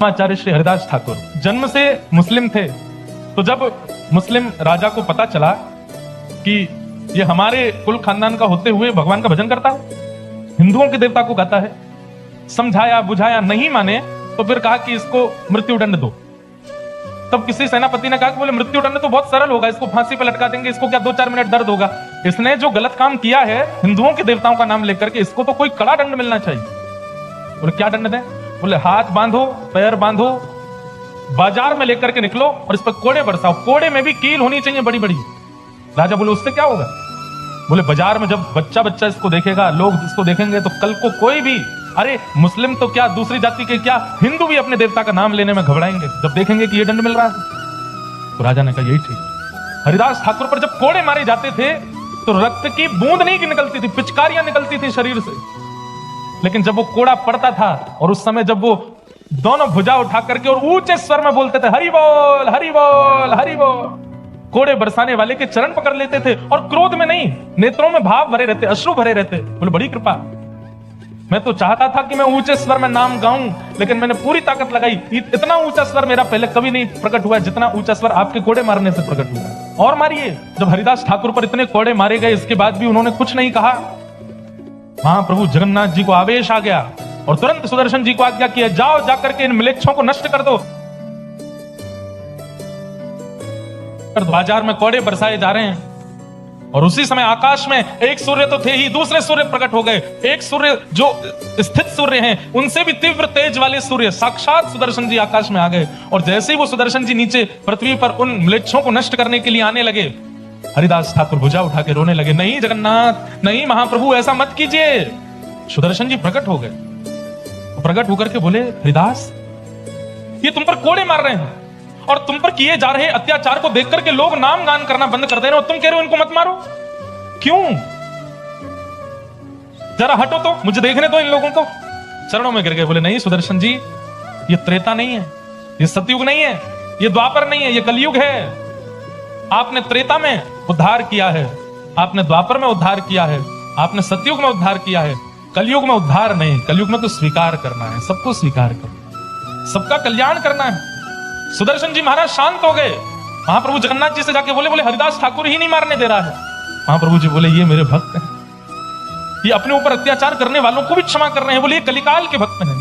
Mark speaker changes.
Speaker 1: आचार्य श्री हरिदास ठाकुर जन्म से मुस्लिम थे। तो जब मुस्लिम राजा को पता चला कि ये हमारे कुल खानदान का होते हुए भगवान का भजन करता है, हिंदुओं के देवता को गाता है, समझाया बुझाया, नहीं माने तो फिर कहा कि इसको मृत्युदंड दो। तब किसी सेनापति ने कहा कि बोले मृत्युदंड तो बहुत सरल होगा, इसको फांसी पे लटका देंगे, इसको क्या 2-4 मिनट दर्द होगा। इसने जो गलत काम किया है हिंदुओं के देवताओं का नाम लेकर के, इसको तो कोई कड़ा दंड मिलना चाहिए। बोले क्या दंड दें? बोले हाथ बांधो, पैर बांधो, बाजार में लेकर के निकलो और इस पर कोड़े बरसाओ, कोड़े में भी कील होनी चाहिए बड़ी बड़ी। राजा बोले उससे क्या होगा? बोले बाजार में जब बच्चा बच्चा इसको देखेगा, लोग इसको देखेंगे तो कल को कोई भी, अरे मुस्लिम तो क्या दूसरी जाति के क्या, हिंदू भी अपने देवता का नाम लेने में घबराएंगे जब देखेंगे कि ये दंड मिल रहा है। तो राजा ने कहा यही ठीक। हरिदास ठाकुर पर जब कोड़े मारे जाते थे तो रक्त की बूंद नहीं निकलती थी, पिचकारियां निकलती थी शरीर से। लेकिन जब वो कोड़ा पड़ता था और उस समय जब वो दोनों भुजा उठा करके और ऊंचे स्वर में बोलते थे हरि बोल हरि बोल हरि बोल, कोड़े बरसाने वाले के चरण पकड़ लेते थे और क्रोध में नहीं, नेत्रों में भाव भरे रहते, अश्रु भरे रहते। बोले बड़ी कृपा। मैं तो चाहता था कि मैं ऊंचे स्वर में नाम गाऊं, लेकिन मैंने पूरी ताकत लगाई, इतना ऊंचा स्वर मेरा पहले कभी नहीं प्रकट हुआ जितना ऊंचा स्वर आपके कोड़े मारने से प्रकट हुआ। और मारिए। जब हरिदास ठाकुर पर इतने कोड़े मारे गए, इसके बाद भी उन्होंने कुछ नहीं कहा। महाप्रभु जगन्नाथ जी को आवेश आ गया और तुरंत सुदर्शन जी को आज्ञा किया, जाओ जाकर के इन म्लेच्छों को नष्ट कर दो। बाजार में कोड़े बरसाए जा रहे हैं और उसी समय आकाश में एक सूर्य तो थे ही, दूसरे सूर्य प्रकट हो गए। एक सूर्य जो स्थित सूर्य हैं, उनसे भी तीव्र तेज वाले सूर्य साक्षात सुदर्शन जी आकाश में आ गए। और जैसे ही वो सुदर्शन जी नीचे पृथ्वी पर उन म्लेच्छों को नष्ट करने के लिए आने लगे, हरिदास ठाकुर भुजा उठा के रोने लगे, नहीं जगन्नाथ, नहीं महाप्रभु, ऐसा मत कीजिए। सुदर्शन जी प्रकट हो गए, प्रकट होकर के बोले हरिदास, ये तुम पर कोड़े मार रहे हैं और तुम पर किए जा रहे अत्याचार को देख करके लोग नाम गान करना बंद कर दे रहे हो, तुम कह रहे हो इनको मत मारो, क्यों? जरा हटो तो, मुझे देखने दो इन लोगों को। चरणों में गिर गए, बोले नहीं सुदर्शन जी, ये त्रेता नहीं है, ये सतयुग नहीं है, ये द्वापर नहीं है, ये कलयुग है। आपने त्रेता में उद्धार किया है, आपने द्वापर में उद्धार किया है, आपने सतयुग में उद्धार किया है, कलयुग में उद्धार नहीं। कलयुग में तो स्वीकार करना है, सबको स्वीकार करना, सबका कल्याण करना है। सुदर्शन जी महाराज शांत हो गए। महाप्रभु जगन्नाथ जी से जाके बोले हरिदास ठाकुर ही नहीं मारने दे रहा है। महाप्रभु जी बोले ये मेरे भक्त हैं, ये अपने ऊपर अत्याचार करने वालों को भी क्षमा कर रहे हैं, बोले ये कलिकाल के भक्त हैं।